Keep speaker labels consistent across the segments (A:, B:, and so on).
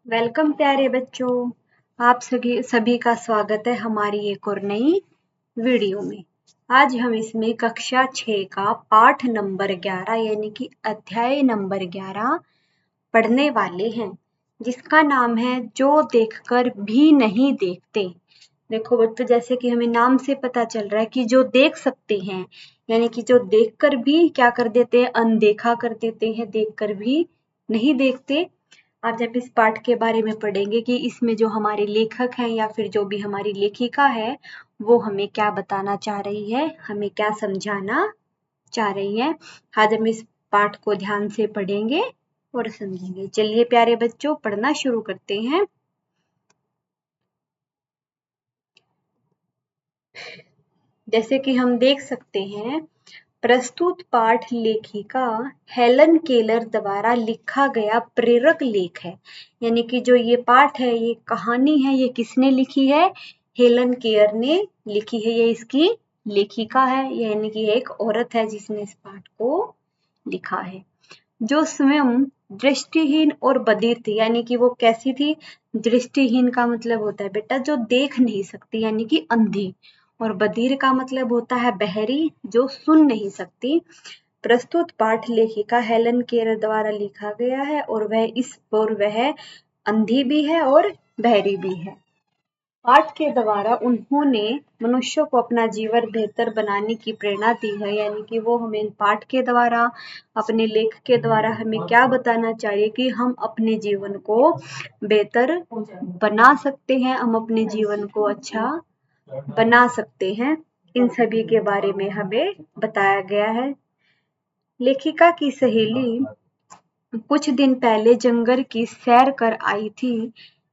A: Welcome प्यारे बच्चों, आप सभी का स्वागत है हमारी एक और नई वीडियो में। आज हम इसमें कक्षा 6 का पाठ नंबर 11 यानी कि अध्याय नंबर 11 पढ़ने वाले हैं, जिसका नाम है जो देखकर भी नहीं देखते। देखो बच्चों, जैसे कि हमें नाम से पता चल रहा है कि जो देख सकते हैं, यानी कि जो देखकर भी क्या कर देते हैं, अनदेखा कर देते हैं, देखकर भी नहीं देखते। आज जब इस पाठ के बारे में पढ़ेंगे कि इसमें जो हमारे लेखक हैं या फिर जो भी हमारी लेखिका है, वो हमें क्या बताना चाह रही है, हमें क्या समझाना चाह रही है। आज हम इस पाठ को ध्यान से पढ़ेंगे और समझेंगे। चलिए प्यारे बच्चों, पढ़ना शुरू करते हैं। जैसे कि हम देख सकते हैं, प्रस्तुत पाठ लेखिका हेलन केलर द्वारा लिखा गया प्रेरक लेख है। यानी कि जो ये पाठ है, ये कहानी है, ये किसने लिखी है? हेलन केयर ने लिखी है। ये इसकी लेखिका है, यानी कि एक औरत है जिसने इस पाठ को लिखा है। जो स्वयं दृष्टिहीन और बधिर थी, यानी कि वो कैसी थी? दृष्टिहीन का मतलब होता है बेटा जो देख नहीं सकती, यानी कि अंधी, और बधिर का मतलब होता है बहरी, जो सुन नहीं सकती। प्रस्तुत पाठ लेखिका हेलन केयर द्वारा लिखा गया है और वह अंधी भी है और बहरी भी है। पाठ के द्वारा उन्होंने मनुष्य को अपना जीवन बेहतर बनाने की प्रेरणा दी है। यानी कि वो हमें पाठ के द्वारा, अपने लेख के द्वारा हमें क्या बताना चाहिए कि हम अपने जीवन को बेहतर बना सकते हैं, हम अपने जीवन को अच्छा बना सकते हैं। इन सभी के बारे में हमें बताया गया है। लेखिका की सहेली कुछ दिन पहले जंगल की सैर कर आई थी।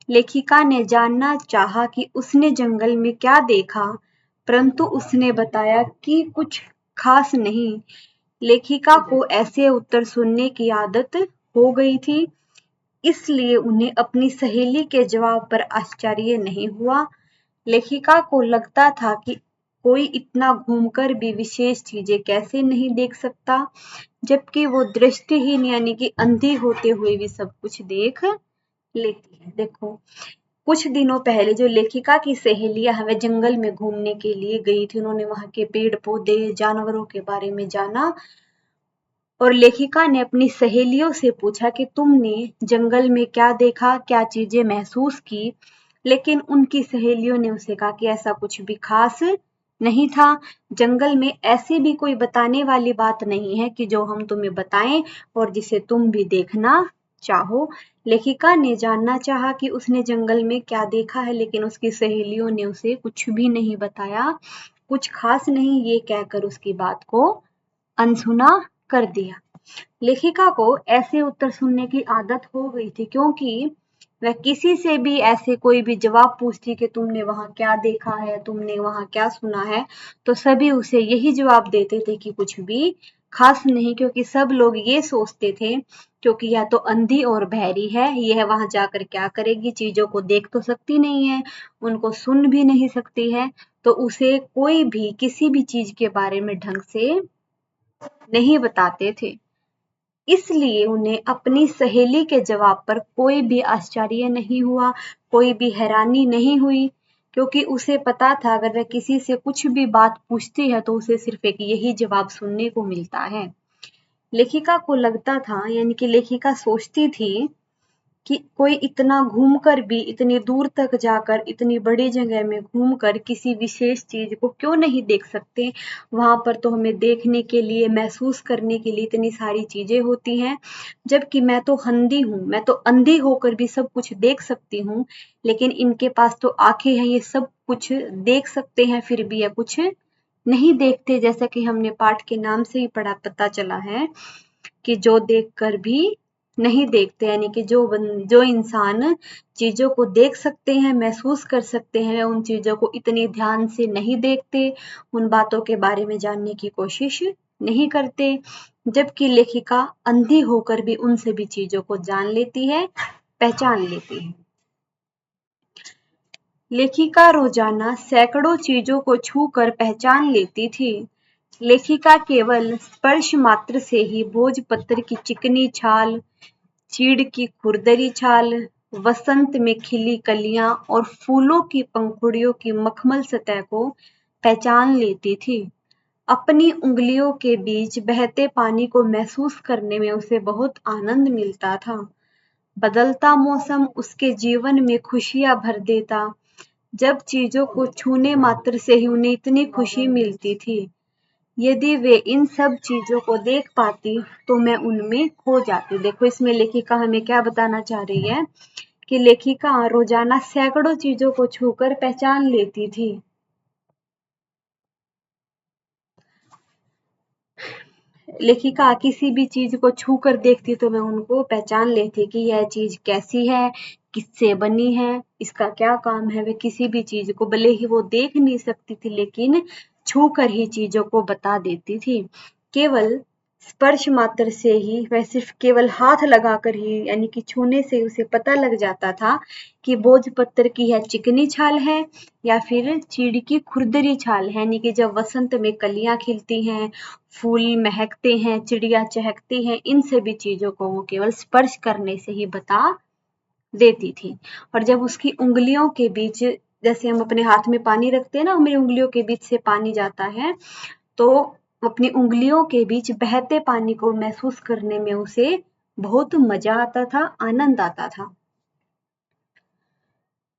A: लेखिका ने जानना चाहा कि उसने जंगल में क्या देखा, परंतु उसने बताया कि कुछ खास नहीं। लेखिका को ऐसे उत्तर सुनने की आदत हो गई थी, इसलिए उन्हें अपनी सहेली के जवाब पर आश्चर्य नहीं हुआ। लेखिका को लगता था कि कोई इतना घूमकर भी विशेष चीजें कैसे नहीं देख सकता, जबकि वो दृष्टिहीन यानी कि अंधी होते हुए भी सब कुछ देख लेती है। देखो, कुछ दिनों पहले जो लेखिका की सहेलियां हमें जंगल में घूमने के लिए गई थी, उन्होंने वहां के पेड़ पौधे, जानवरों के बारे में जाना, और लेखिका ने अपनी सहेलियों से पूछा कि तुमने जंगल में क्या देखा, क्या चीजें महसूस की। लेकिन उनकी सहेलियों ने उसे कहा कि ऐसा कुछ भी खास नहीं था। जंगल में ऐसी भी कोई बताने वाली बात नहीं है कि जो हम तुम्हें बताएं और जिसे तुम भी देखना चाहो। लेखिका ने जानना चाहा कि उसने जंगल में क्या देखा है, लेकिन उसकी सहेलियों ने उसे कुछ भी नहीं बताया, कुछ खास नहीं, ये कहकर उसकी बात को अनसुना कर दिया। लेखिका को ऐसे उत्तर सुनने की आदत हो गई थी, क्योंकि वह किसी से भी ऐसे कोई भी जवाब पूछती कि तुमने वहां क्या देखा है, तुमने वहां क्या सुना है, तो सभी उसे यही जवाब देते थे कि कुछ भी खास नहीं, क्योंकि सब लोग ये सोचते थे क्योंकि या तो अंधी और बहरी है, यह वहां जाकर क्या करेगी, चीजों को देख तो सकती नहीं है, उनको सुन भी नहीं सकती है, तो उसे कोई भी किसी भी चीज के बारे में ढंग से नहीं बताते थे। इसलिए उन्हें अपनी सहेली के जवाब पर कोई भी आश्चर्य नहीं हुआ, कोई भी हैरानी नहीं हुई, क्योंकि उसे पता था अगर वह किसी से कुछ भी बात पूछती है तो उसे सिर्फ एक यही जवाब सुनने को मिलता है। लेखिका को लगता था, यानी कि लेखिका सोचती थी कि कोई इतना घूमकर भी, इतनी दूर तक जाकर, इतनी बड़ी जगह में घूमकर किसी विशेष चीज को क्यों नहीं देख सकते। वहां पर तो हमें देखने के लिए, महसूस करने के लिए इतनी सारी चीजें होती हैं, जबकि मैं तो अंधी हूँ, मैं तो अंधी होकर भी सब कुछ देख सकती हूँ, लेकिन इनके पास तो आंखें हैं, ये सब कुछ देख सकते हैं, फिर भी ये कुछ नहीं देखते। जैसा कि हमने पाठ के नाम से ही पता चला है कि जो देखकर भी नहीं देखते, यानी कि जो इंसान चीजों को देख सकते हैं, महसूस कर सकते हैं, उन चीजों को इतने ध्यान से नहीं देखते, उन बातों के बारे में जानने की कोशिश नहीं करते, जबकि लेखिका अंधी होकर भी उन सभी चीजों को जान लेती है, पहचान लेती है। लेखिका रोजाना सैकड़ों चीजों को छूकर पहचान लेती थी। लेखिका केवल स्पर्श मात्र से ही भोजपत्र की चिकनी छाल, चीड़ की खुरदरी छाल, वसंत में खिली कलियां और फूलों की पंखुड़ियों की मखमल सतह को पहचान लेती थी। अपनी उंगलियों के बीच बहते पानी को महसूस करने में उसे बहुत आनंद मिलता था। बदलता मौसम उसके जीवन में खुशियां भर देता। जब चीजों को छूने मात्र से ही उन्हें इतनी खुशी मिलती थी। यदि वे इन सब चीजों को देख पाती तो मैं उनमें खो जाती। देखो इसमें लेखिका हमें क्या बताना चाह रही है कि लेखिका रोजाना सैकड़ों चीजों को छूकर पहचान लेती थी। लेखिका किसी भी चीज को छू कर देखती तो मैं उनको पहचान लेती कि यह चीज कैसी है, किससे बनी है, इसका क्या काम है। वे किसी भी चीज को भले ही वो देख नहीं सकती थी लेकिन छू कर ही चीजों को बता देती थी। केवल स्पर्श मात्र से ही वह सिर्फ केवल हाथ लगाकर ही यानी कि छूने से उसे पता लग जाता था कि भोजपत्र की यह चिकनी छाल है या फिर चीड़ की खुरदरी छाल है। यानी कि जब वसंत में कलियां खिलती हैं, फूल महकते हैं, चिड़िया चहकती हैं, इन सभी चीजों को वो केवल स्पर्श करने से ही बता देती थी। और जब उसकी उंगलियों के बीच जैसे हम अपने हाथ में पानी रखते हैं ना, मेरी उंगलियों के बीच से पानी जाता है तो अपनी उंगलियों के बीच बहते पानी को महसूस करने में उसे बहुत मजा आता था, आनंद आता था।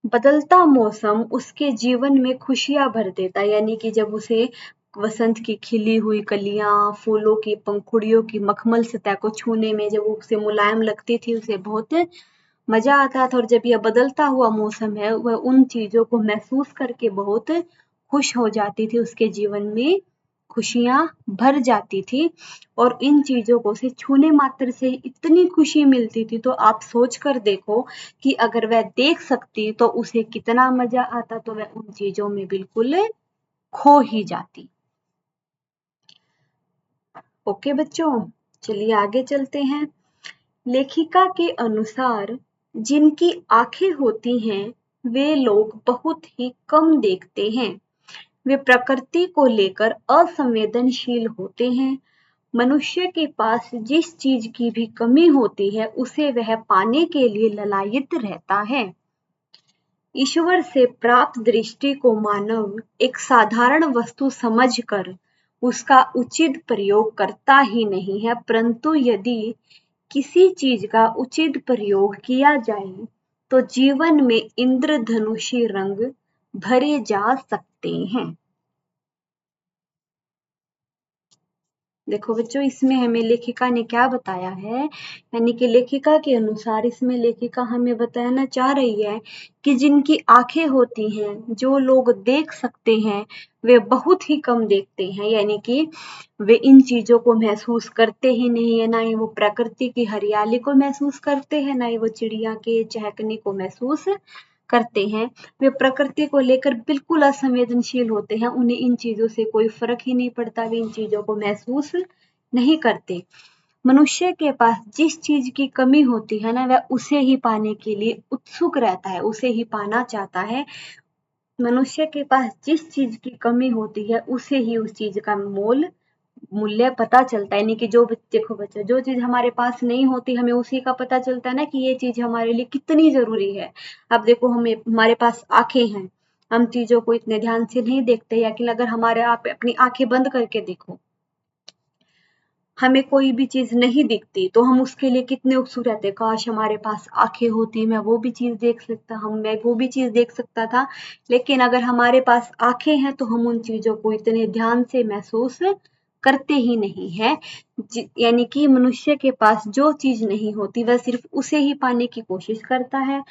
A: बदलता मौसम उसके जीवन में खुशियां भर देता। यानी कि जब उसे वसंत की खिली हुई कलियां, फूलों की पंखुड़ियों की मखमल सतह को छूने में जब उसे मुलायम लगती थी उसे बहुत मजा आता था। और जब यह बदलता हुआ मौसम है वह उन चीजों को महसूस करके बहुत खुश हो जाती थी। उसके जीवन में खुशियां भर जाती थी और इन चीजों को से छूने मात्र से इतनी खुशी मिलती थी। तो आप सोच कर देखो कि अगर वह देख सकती तो उसे कितना मजा आता, तो वह उन चीजों में बिल्कुल खो ही जाती। ओके बच्चों, चलिए आगे चलते हैं। लेखिका के अनुसार जिनकी आंखें होती हैं वे लोग बहुत ही कम देखते हैं। वे प्रकृति को लेकर असंवेदनशील होते हैं। मनुष्य के पास जिस चीज की भी कमी होती है उसे वह पाने के लिए ललायित रहता है। ईश्वर से प्राप्त दृष्टि को मानव एक साधारण वस्तु समझकर उसका उचित प्रयोग करता ही नहीं है, परंतु यदि किसी चीज का उचित प्रयोग किया जाए तो जीवन में इंद्रधनुषी रंग भरे जा सकते हैं। देखो बच्चों, इसमें हमें लेखिका ने क्या बताया है, यानी कि लेखिका के अनुसार इसमें लेखिका हमें बताना चाह रही है कि जिनकी आंखें होती हैं, जो लोग देख सकते हैं, वे बहुत ही कम देखते हैं। यानी कि वे इन चीजों को महसूस करते ही नहीं है, ना ही वो प्रकृति की हरियाली को महसूस करते हैं, ना ही वो चिड़िया के चहकने को महसूस करते हैं। वे प्रकृति को लेकर बिल्कुल असंवेदनशील होते हैं। उन्हें इन चीजों से कोई फर्क ही नहीं पड़ता, वे इन चीजों को महसूस नहीं करते। मनुष्य के पास जिस चीज की कमी होती है ना, वह उसे ही पाने के लिए उत्सुक रहता है, उसे ही पाना चाहता है। मनुष्य के पास जिस चीज की कमी होती है उसे ही उस चीज का मूल्य पता चलता है। यानी कि जो देखो बच्चों, जो चीज हमारे पास नहीं होती हमें उसी का पता चलता है ना कि ये चीज हमारे लिए कितनी जरूरी है। अब देखो, हमें हमारे पास आंखें हैं, हम चीजों को इतने ध्यान से नहीं देखते, लेकिन अगर हमारे आप अपनी आंखें बंद करके देखो, हमें कोई भी चीज नहीं दिखती तो हम उसके लिए कितने उत्सुक रहते, काश हमारे पास आंखें होती, मैं वो भी चीज देख सकता, मैं वो भी चीज देख सकता था। लेकिन अगर हमारे पास आंखें हैं तो हम उन चीजों को इतने ध्यान से महसूस करते ही नहीं है। यानी कि मनुष्य के पास जो चीज नहीं होती वह सिर्फ उसे ही पाने की कोशिश करता है।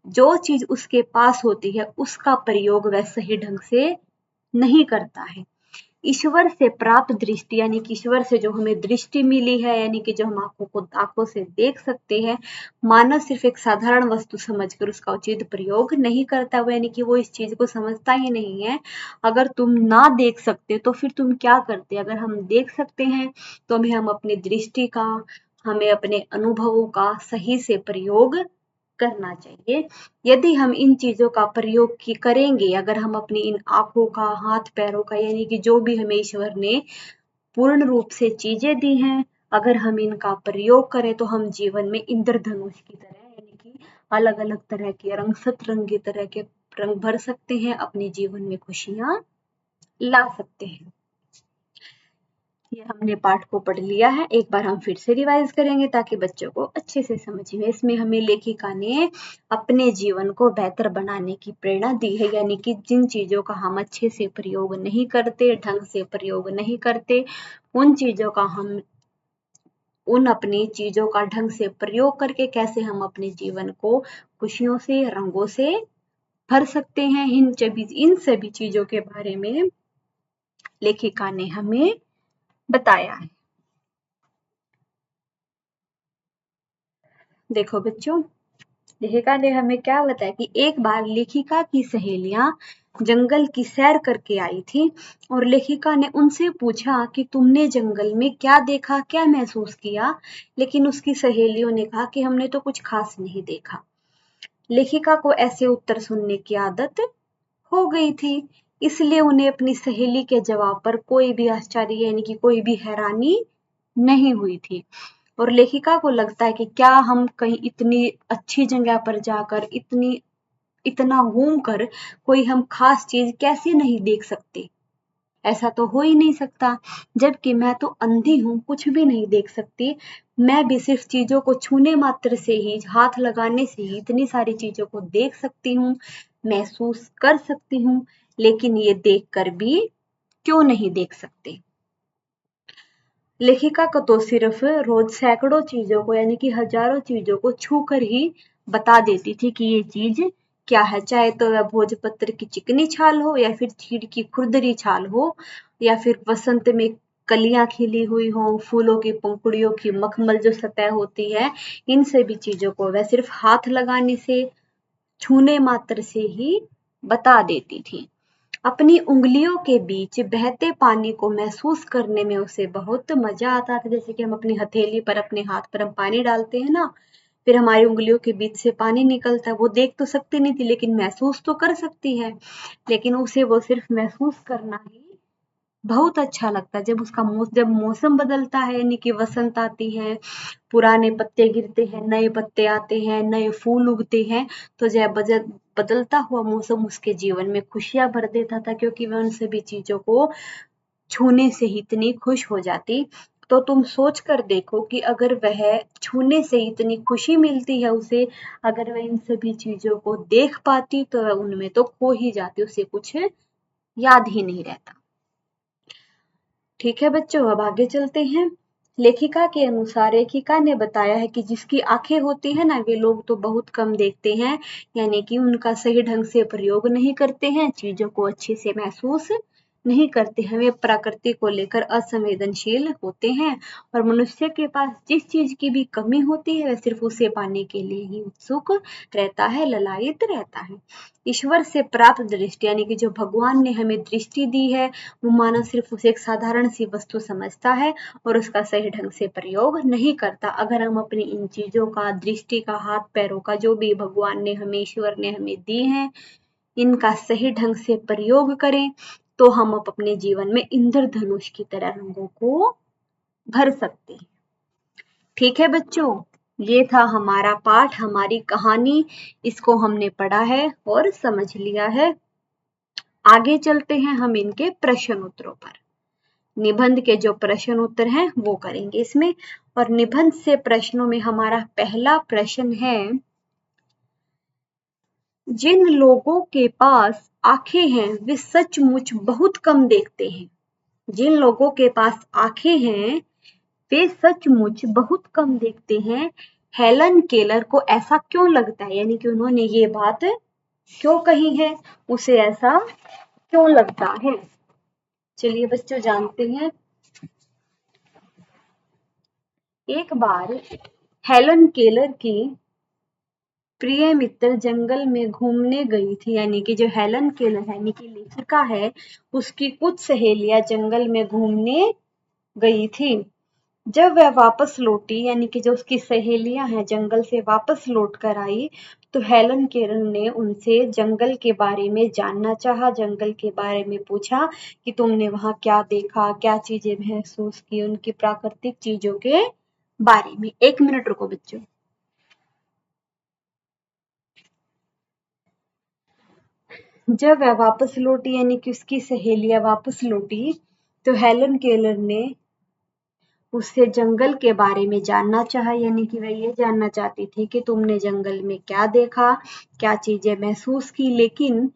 A: जो चीज उसके पास होती है उसका प्रयोग वह सही ढंग से नहीं करता है। ईश्वर से प्राप्त दृष्टि, यानी कि ईश्वर से जो हमें दृष्टि मिली है, यानी कि जो हम आंखों से देख सकते हैं, मानव सिर्फ एक साधारण वस्तु समझकर उसका उचित प्रयोग नहीं करता हुआ, यानी कि वो इस चीज को समझता ही नहीं है। अगर तुम ना देख सकते तो फिर तुम क्या करते? अगर हम देख सकते हैं तो हम अपनी दृष्टि का, हमें अपने अनुभवों का सही से प्रयोग करना चाहिए। यदि हम इन चीजों का प्रयोग करेंगे, अगर हम अपनी इन आंखों का, हाथ पैरों का, यानी कि जो भी हमें ईश्वर ने पूर्ण रूप से चीजें दी हैं, अगर हम इनका प्रयोग करें तो हम जीवन में इंद्रधनुष की तरह, यानी कि अलग अलग तरह के रंग, सतरंगी तरह के रंग भर सकते हैं, अपने जीवन में खुशियां ला सकते हैं। ये हमने पाठ को पढ़ लिया है, एक बार हम फिर से रिवाइज करेंगे ताकि बच्चों को अच्छे से समझ में। इसमें हमें लेखिका ने अपने जीवन को बेहतर बनाने की प्रेरणा दी है, यानी कि जिन चीजों का हम अच्छे से प्रयोग नहीं करते, ढंग से प्रयोग नहीं करते, उन चीजों का हम उन अपनी चीजों का ढंग से प्रयोग करके कैसे हम अपने जीवन को खुशियों से, रंगों से भर सकते हैं। इन सभी चीजों के बारे में लेखिका ने हमें बताया है। देखो बच्चों, लेखिका ने हमें क्या बताया कि एक बार लेखिका की सहेलियां जंगल की सैर करके आई थी और लेखिका ने उनसे पूछा कि तुमने जंगल में क्या देखा, क्या महसूस किया। लेकिन उसकी सहेलियों ने कहा कि हमने तो कुछ खास नहीं देखा। लेखिका को ऐसे उत्तर सुनने की आदत हो गई थी, इसलिए उन्हें अपनी सहेली के जवाब पर कोई भी आश्चर्य यानी कि कोई भी हैरानी नहीं हुई थी। और लेखिका को लगता है कि क्या हम कहीं इतनी अच्छी जगह पर जाकर इतना घूम कर कोई हम खास चीज कैसे नहीं देख सकते। ऐसा तो हो ही नहीं सकता, जबकि मैं तो अंधी हूँ, कुछ भी नहीं देख सकती। मैं भी सिर्फ चीजों को छूने मात्र से ही, हाथ लगाने से ही इतनी सारी चीजों को देख सकती हूँ, महसूस कर सकती हूँ, लेकिन ये देखकर भी क्यों नहीं देख सकते। लेखिका को तो सिर्फ रोज सैकड़ों चीजों को यानी कि हजारों चीजों को छू कर ही बता देती थी कि ये चीज क्या है, चाहे तो वह भोजपत्र की चिकनी छाल हो या फिर चीड़ की खुरदरी छाल हो या फिर वसंत में कलियां खिली हुई हो, फूलों की पंखुड़ियों की मखमल जो सतह होती है, इन सभी चीजों को वह सिर्फ हाथ लगाने से, छूने मात्र से ही बता देती थी। अपनी उंगलियों के बीच बहते पानी को महसूस करने में उसे बहुत मजा आता था। जैसे कि हम अपनी हथेली पर, अपने हाथ पर हम पानी डालते हैं ना, फिर हमारी उंगलियों के बीच से पानी निकलता है। वो देख तो सकती नहीं थी, लेकिन महसूस तो कर सकती है। लेकिन उसे वो सिर्फ महसूस करना ही बहुत अच्छा लगता है। जब मौसम बदलता है यानी कि वसंत आती है, पुराने पत्ते गिरते हैं, नए पत्ते आते हैं, नए फूल उगते हैं, तो जब बदलता हुआ मौसम उसके जीवन में खुशियां भर देता था, क्योंकि वह उन सभी चीजों को छूने से ही इतनी खुश हो जाती। तो तुम सोच कर देखो कि अगर वह छूने से इतनी खुशी मिलती है उसे, अगर वह इन सभी चीजों को देख पाती तो वह उनमें तो खो ही जाती, उसे कुछ याद ही नहीं रहता। ठीक है बच्चों, अब आगे चलते हैं। लेखिका के अनुसार लेखिका ने बताया है कि जिसकी आंखें होती है ना, वे लोग तो बहुत कम देखते हैं, यानी कि उनका सही ढंग से प्रयोग नहीं करते हैं, चीजों को अच्छे से महसूस नहीं करते हैं, वे प्रकृति को लेकर असंवेदनशील होते हैं। और मनुष्य के पास जिस चीज की भी कमी होती है वह सिर्फ उसे पाने के लिए ही उत्सुक रहता है, ललायित रहता है। ईश्वर से प्राप्त दृष्टि यानी कि जो भगवान ने हमें दृष्टि दी है, वो मानव सिर्फ उसे एक साधारण सी वस्तु समझता है और उसका सही ढंग से प्रयोग नहीं करता। अगर हम अपनी इन चीजों का, दृष्टि का, हाथ पैरों का, जो भी भगवान ने हमें, ईश्वर ने हमें दी है, इनका सही ढंग से प्रयोग करें तो हम अपने जीवन में इंद्रधनुष की तरह रंगों को भर सकते हैं। ठीक है बच्चों, ये था हमारा पाठ, हमारी कहानी। इसको हमने पढ़ा है और समझ लिया है। आगे चलते हैं हम इनके प्रश्न उत्तरों पर। निबंध के जो प्रश्न उत्तर हैं वो करेंगे इसमें। और निबंध से प्रश्नों में हमारा पहला प्रश्न है, जिन लोगों के पास आंखें हैं वे सचमुच बहुत कम देखते हैं। जिन लोगों के पास आंखें हैं वे सचमुच बहुत कम देखते हैं। हेलन केलर को ऐसा क्यों लगता है, यानी कि उन्होंने ये बात क्यों कही है, उसे ऐसा क्यों लगता है। चलिए बच्चों जानते हैं। एक बार हेलन केलर की प्रिय मित्र जंगल में घूमने गई थी, यानी कि जो हेलन केलर यानी कि लेखिका है, उसकी कुछ सहेलियां जंगल में घूमने गई थी। जब वह वापस लौटी, यानी कि जो उसकी सहेलियां हैं जंगल से वापस लौट कर आई, तो हेलन केलर ने उनसे जंगल के बारे में जानना चाहा, जंगल के बारे में पूछा कि तुमने वहां क्या देखा, क्या चीजें महसूस की, उनकी प्राकृतिक चीजों के बारे में। 1 मिनट रुको बच्चों। जब वह वापस लौटी यानी कि उसकी सहेलियां वापस लौटी तो हेलन केलर ने उससे जंगल के बारे में जानना चाहा, यानी कि वह ये जानना चाहती थी कि तुमने जंगल में क्या देखा, क्या चीजें महसूस की। लेकिन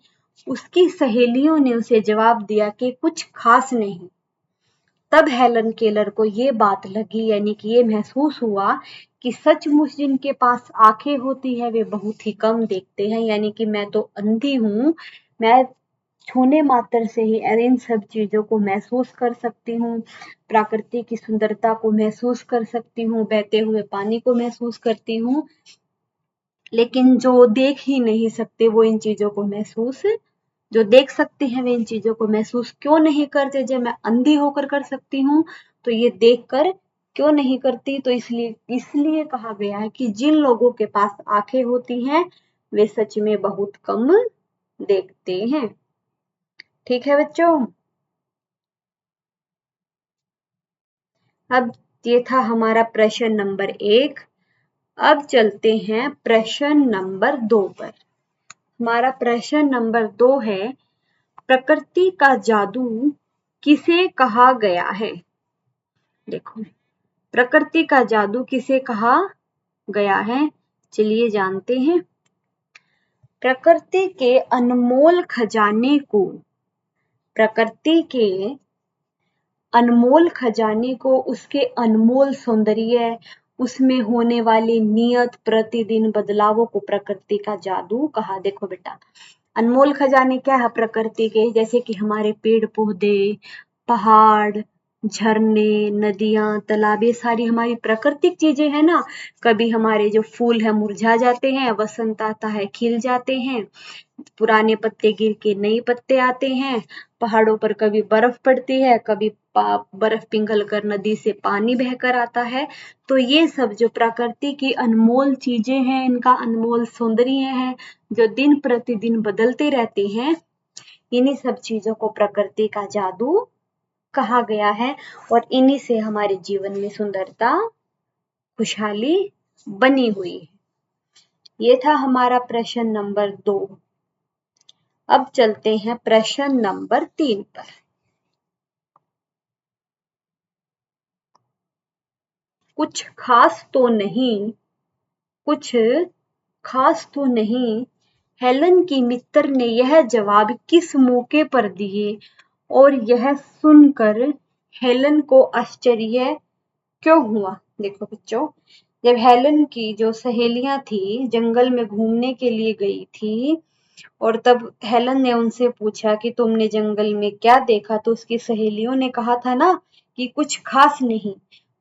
A: उसकी सहेलियों ने उसे जवाब दिया कि कुछ खास नहीं। तब हेलन केलर को ये बात लगी, यानी कि ये महसूस हुआ कि सचमुच जिनके पास आंखें होती है वे बहुत ही कम देखते हैं, यानी कि मैं तो अंधी हूँ, मैं छूने मात्र से ही इन सब चीजों को महसूस कर सकती हूँ, प्रकृति की सुंदरता को महसूस कर सकती हूँ, बहते हुए पानी को महसूस करती हूँ, लेकिन जो देख ही नहीं सकते वो इन चीजों को महसूस, जो देख सकते हैं वे इन चीजों को महसूस क्यों नहीं करते। जब मैं अंधी होकर कर सकती हूँ तो ये देखकर क्यों नहीं करती। तो इसलिए कहा गया है कि जिन लोगों के पास आंखें होती हैं वे सच में बहुत कम देखते हैं। ठीक है बच्चों, अब ये था हमारा प्रश्न नंबर 1। अब चलते हैं प्रश्न नंबर 2 पर। हमारा प्रश्न नंबर 2 है, प्रकृति का जादू किसे कहा गया है। देखो, प्रकृति का जादू किसे कहा गया है, चलिए जानते हैं। प्रकृति के अनमोल खजाने को, प्रकृति के अनमोल खजाने को उसके अनमोल सौंदर्य, उसमें होने वाले नियत प्रतिदिन बदलावों को प्रकृति का जादू कहा। देखो बेटा, अनमोल खजाने क्या है प्रकृति के, जैसे कि हमारे पेड़ पौधे, पहाड़, झरने, नदियां, तालाब, ये सारी हमारी प्राकृतिक चीजें हैं ना। कभी हमारे जो फूल है मुरझा जाते हैं, वसंत आता है खिल जाते हैं, पुराने पत्ते गिर के नए पत्ते आते हैं, पहाड़ों पर कभी बर्फ पड़ती है, कभी बर्फ पिघल कर नदी से पानी बहकर आता है। तो ये सब जो प्रकृति की अनमोल चीजें हैं, इनका अनमोल सौंदर्य है जो दिन प्रतिदिन बदलते रहते हैं, इन्हीं सब चीजों को प्रकृति का जादू कहा गया है। और इन्हीं से हमारे जीवन में सुंदरता, खुशहाली बनी हुई है। ये था हमारा प्रश्न नंबर 2। अब चलते हैं प्रश्न नंबर 3 पर। कुछ खास तो नहीं, कुछ खास तो नहीं, हेलन की मित्र ने यह जवाब किस मौके पर दिए और यह सुनकर हेलन को आश्चर्य क्यों हुआ। देखो बच्चों, जब हेलन की जो सहेलियां थी जंगल में घूमने के लिए गई थी और तब हेलन ने उनसे पूछा कि तुमने जंगल में क्या देखा, तो उसकी सहेलियों ने कहा था ना कि कुछ खास नहीं।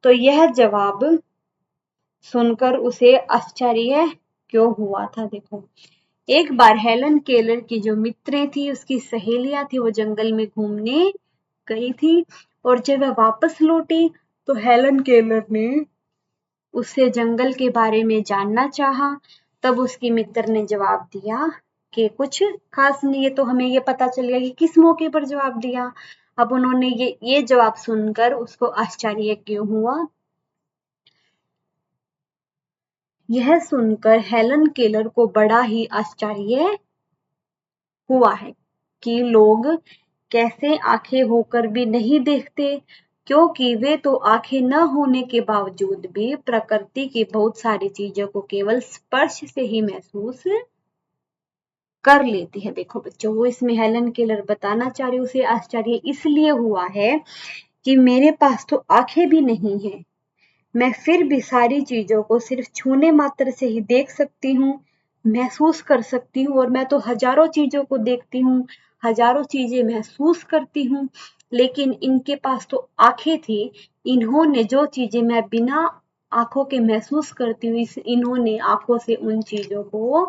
A: तो यह जवाब सुनकर उसे आश्चर्य क्यों हुआ था। देखो, एक बार हेलन केलर की जो मित्रें थी, उसकी सहेलियां थी, वो जंगल में घूमने गई थी और जब वह वापस लौटी तो हेलन केलर ने उससे जंगल के बारे में जानना चाहा। तब उसकी मित्र ने जवाब दिया कि कुछ खास नहीं। है तो हमें ये पता चल गया कि किस मौके पर जवाब दिया। अब उन्होंने ये जवाब सुनकर उसको आश्चर्य क्यों हुआ। यह सुनकर हेलन केलर को बड़ा ही आश्चर्य हुआ है कि लोग कैसे आंखें होकर भी नहीं देखते, क्योंकि वे तो आंखें न होने के बावजूद भी प्रकृति की बहुत सारी चीजों को केवल स्पर्श से ही महसूस कर लेती है। देखो बच्चों, वो इसमें हेलन केलर बताना चाह रही, उसे आश्चर्य इसलिए हुआ है कि मेरे पास तो आंखें भी नहीं है, मैं फिर भी सारी चीजों को सिर्फ छूने मात्र से ही देख सकती हूँ, महसूस कर सकती हूँ, और मैं तो हजारों चीजों को देखती हूँ, हजारों चीजें महसूस करती हूँ, लेकिन इनके पास तो आंखें थी। इन्होंने जो चीजें मैं बिना आंखों के महसूस करती हूँ, इन्होंने आंखों से उन चीजों को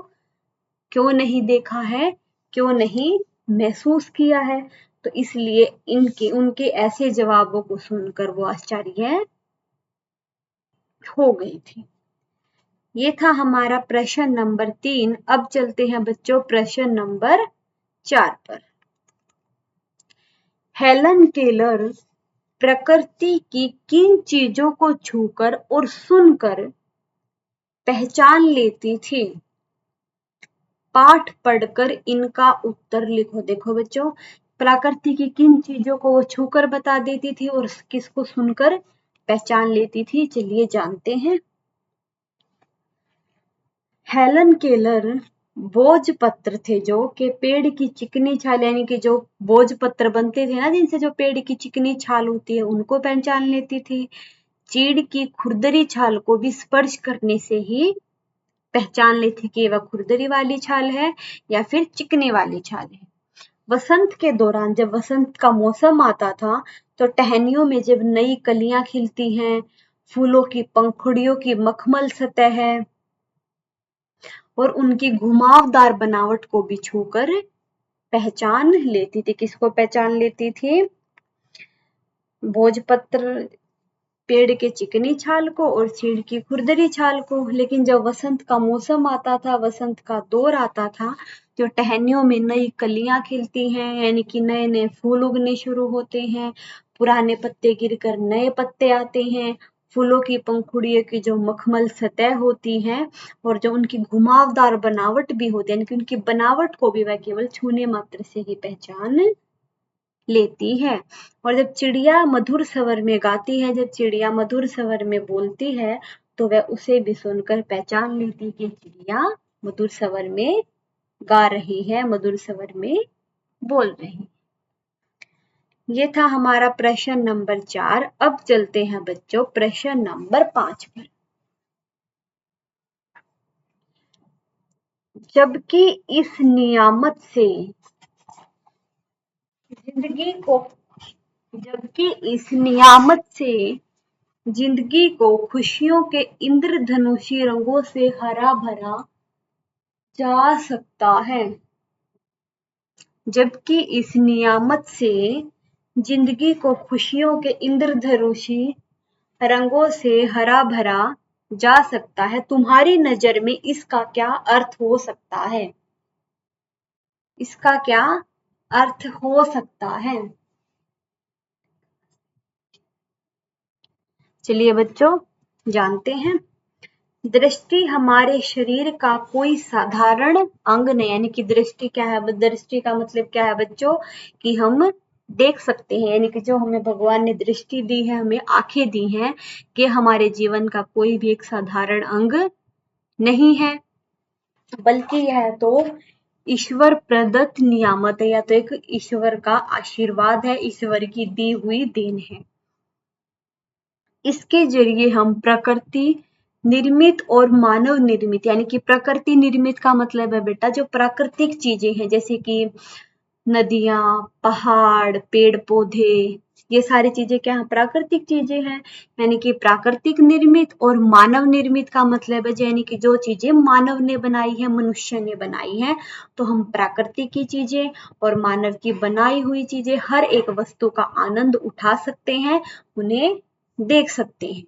A: क्यों नहीं देखा है, क्यों नहीं महसूस किया है। तो इसलिए उनके ऐसे जवाबों को सुनकर वो आश्चर्य हो गई थी। ये था हमारा प्रश्न नंबर 3। अब चलते हैं बच्चों प्रश्न नंबर 4 पर। हेलन केलर प्रकृति की किन चीजों को छूकर और सुनकर पहचान लेती थी। पाठ पढ़कर इनका उत्तर लिखो। देखो बच्चों, प्रकृति की किन चीजों को वो छूकर बता देती थी और किसको सुनकर पहचान लेती थी, चलिए जानते हैं। हेलन केलर भोजपत्र थे जो कि पेड़ की चिकनी छाल, यानी कि जो भोजपत्र बनते थे ना जिनसे जो पेड़ की चिकनी छाल होती है उनको पहचान लेती थी। चीड़ की खुरदरी छाल को भी स्पर्श करने से ही पहचान लेती कि वह खुरदरी वाली छाल है या फिर चिकने वाली छाल है। वसंत के दौरान जब वसंत का मौसम आता था तो टहनियों में जब नई कलियां खिलती हैं, फूलों की पंखुड़ियों की मखमल सतह है और उनकी घुमावदार बनावट को भी छूकर पहचान लेती थी। किसको पहचान लेती थी? भोजपत्र पेड़ के चिकनी छाल को और चीड़ की खुरदरी छाल को। लेकिन जब वसंत का मौसम आता था, वसंत का दौर आता था, तो टहनियों में नई कलियां खिलती हैं, यानी कि नए नए फूल उगने शुरू होते हैं, पुराने पत्ते गिरकर नए पत्ते आते हैं, फूलों की पंखुड़ियों की जो मखमल सतह होती है और जो उनकी घुमावदार बनावट भी होती है, यानी कि उनकी बनावट को भी वह केवल छूने मात्र से ही पहचान लेती है। और जब चिड़िया मधुर स्वर में गाती है, जब चिड़िया मधुर स्वर में बोलती है, तो वह उसे भी सुनकर पहचान लेती कि चिड़िया मधुर स्वर में गा रही है, मधुर स्वर में बोल रही। ये था हमारा प्रश्न नंबर 4। अब चलते हैं बच्चों प्रश्न नंबर 5 पर। जबकि इस नियामत से जिंदगी को जबकि इस नियामत से जिंदगी को खुशियों के इंद्रधनुषी रंगों से हरा भरा जा सकता है। जबकि इस नियामत से जिंदगी को खुशियों के इंद्रधनुषी रंगों से हरा भरा जा सकता है, तुम्हारी नजर में इसका क्या अर्थ हो सकता है? इसका क्या अर्थ हो सकता है? चलिए बच्चों जानते हैं। दृष्टि हमारे शरीर का कोई साधारण अंग नहीं, यानी कि दृष्टि क्या है? दृष्टि का मतलब क्या है बच्चों? कि हम देख सकते हैं, यानी कि जो हमें भगवान ने दृष्टि दी है, हमें आंखें दी हैं, कि हमारे जीवन का कोई भी एक साधारण अंग नहीं है, बल्कि यह तो ईश्वर प्रदत्त नियामत है, या तो एक ईश्वर का आशीर्वाद है, ईश्वर की दी हुई देन है। इसके जरिए हम प्रकृति निर्मित और मानव निर्मित, यानी कि प्रकृति निर्मित का मतलब है बेटा जो प्राकृतिक चीजें हैं, जैसे कि नदियां, पहाड़, पेड़ पौधे, ये सारी चीजें क्या है? प्राकृतिक चीजें हैं। यानी कि प्राकृतिक निर्मित और मानव निर्मित का मतलब है यानी कि जो चीजें मानव ने बनाई है, मनुष्य ने बनाई है, तो हम प्राकृतिक की चीजें और मानव की बनाई हुई चीजें हर एक वस्तु का आनंद उठा सकते हैं, उन्हें देख सकते हैं।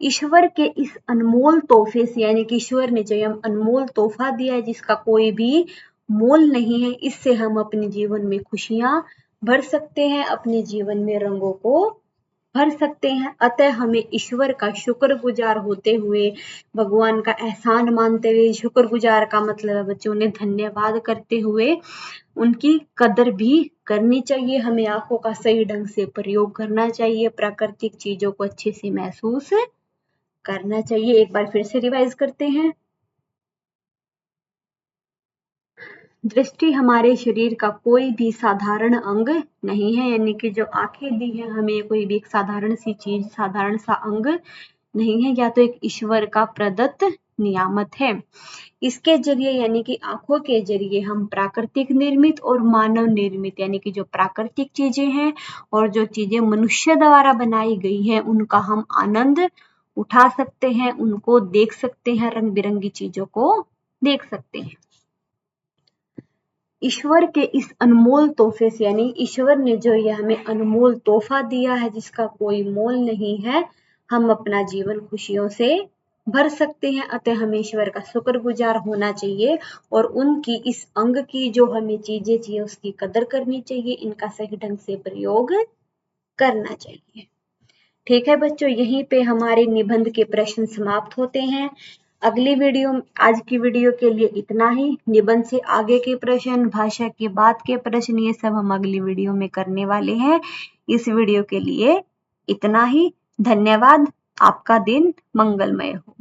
A: ईश्वर के इस अनमोल तोहफे से, यानी कि ईश्वर ने जो हम अनमोल तोहफा दिया है जिसका कोई भी मोल नहीं है, इससे हम अपने जीवन में खुशियां भर सकते हैं, अपने जीवन में रंगों को भर सकते हैं। अतः हमें ईश्वर का शुक्रगुजार होते हुए, भगवान का एहसान मानते हुए, शुक्रगुजार का मतलब है बच्चों उन्हें धन्यवाद करते हुए उनकी कदर भी करनी चाहिए। हमें आंखों का सही ढंग से प्रयोग करना चाहिए, प्राकृतिक चीजों को अच्छे से महसूस करना चाहिए। एक बार फिर से रिवाइज करते हैं। दृष्टि हमारे शरीर का कोई भी साधारण अंग नहीं है, यानी कि जो आंखें दी है हमें कोई भी एक साधारण सी चीज, साधारण सा अंग नहीं है, या तो एक ईश्वर का प्रदत्त नियामत है। इसके जरिए यानी कि आंखों के जरिए हम प्राकृतिक निर्मित और मानव निर्मित, यानी कि जो प्राकृतिक चीजें हैं और जो चीजें मनुष्य द्वारा बनाई गई हैं उनका हम आनंद उठा सकते हैं, उनको देख सकते हैं, रंग बिरंगी चीजों को देख सकते हैं। ईश्वर के इस अनमोल तोहफे से, यानी ईश्वर ने जो ये हमें अनमोल तोहफा दिया है जिसका कोई मोल नहीं है, हम अपना जीवन खुशियों से भर सकते हैं। अतः हमें ईश्वर का शुक्रगुजार होना चाहिए और उनकी इस अंग की जो हमें चीजें चाहिए उसकी कदर करनी चाहिए, इनका सही ढंग से प्रयोग करना चाहिए। ठीक है बच्चों, यहीं पे हमारे निबंध के प्रश्न समाप्त होते हैं। अगली वीडियो, आज की वीडियो के लिए इतना ही। निबंध से आगे के प्रश्न, भाषा के बाद के प्रश्न, ये सब हम अगली वीडियो में करने वाले हैं। इस वीडियो के लिए इतना ही। धन्यवाद। आपका दिन मंगलमय हो।